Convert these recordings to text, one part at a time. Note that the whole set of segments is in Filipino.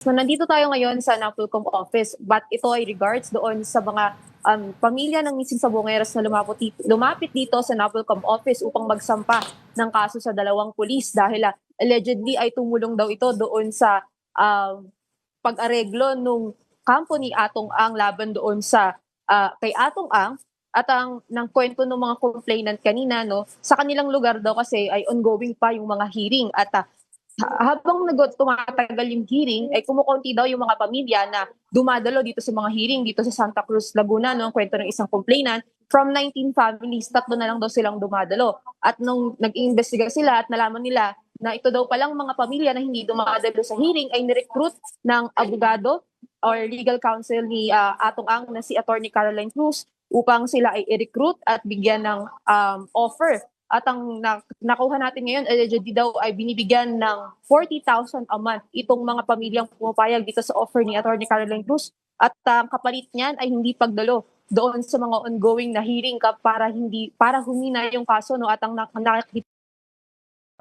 So nandito tayo ngayon sa NAPOLCOM office, but ito ay regards doon sa mga pamilya ng missing Sabongeros na lumapit dito sa NAPOLCOM office upang magsampa ng kaso sa dalawang pulis dahil allegedly ay tumulong daw ito doon sa pag-areglo nung kampo ni Atong Ang laban doon sa kay Atong Ang. At ang ng kwento ng mga complainant kanina, no, sa kanilang lugar daw kasi ay ongoing pa yung mga hearing at habang tumatagal yung hearing, ay kumukonti daw yung mga pamilya na dumadalo dito sa mga hearing dito sa Santa Cruz, Laguna, no, ang kwento ng isang complainant. From 19 families, 3 na lang daw silang dumadalo. At nung nag-iimbestiga sila at nalaman nila na ito daw palang mga pamilya na hindi dumadalo sa hearing ay nirecruit ng abogado or legal counsel ni Atong Ang na si Attorney Caroline Cruz upang sila ay i-recruit at bigyan ng offer. At ang nakuha natin ngayon, allegedly daw ay binibigyan ng 40,000 a month itong mga pamilyang pumapayag dito sa offer ni Attorney Caroline Cruz. At ang kapalit niyan ay hindi pagdalo doon sa mga ongoing na hearing para humina yung kaso, no. At ang nakikita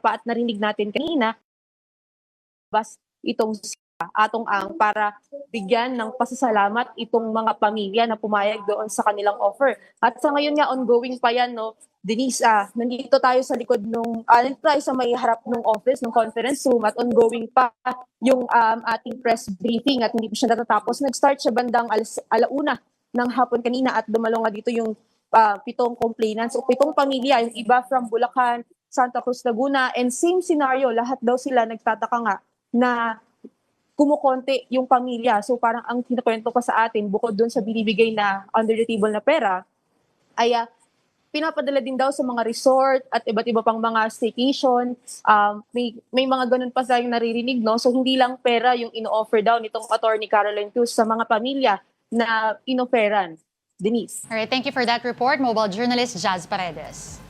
pa at narinig natin kanina, bas itong Atong Ang para bigyan ng pasasalamat itong mga pamilya na pumayag doon sa kanilang offer. At sa ngayon nga ongoing pa yan, no, Denise, nandito tayo sa likod nandito tayo sa may harap ng office, ng conference room at ongoing pa yung ating press briefing at hindi pa siya natatapos. Nag-start siya bandang alauna ng hapon kanina at dumalo nga dito yung 7 complainants o 7 pamilya, yung iba from Bulacan, Santa Cruz, Laguna, and same scenario, lahat daw sila nagtataka nga na kumukonti yung pamilya. So parang ang kinukwento ko sa atin, bukod doon sa binibigay na under the table na pera, ay pinapadala din daw sa mga resort at iba't iba pang mga staycation. May mga ganun pa tayong naririnig, no? So hindi lang pera yung ino-offer daw nitong Attorney Caroline Cruz sa mga pamilya na inoferan. Denise. All right, thank you for that report, mobile journalist Jazz Paredes.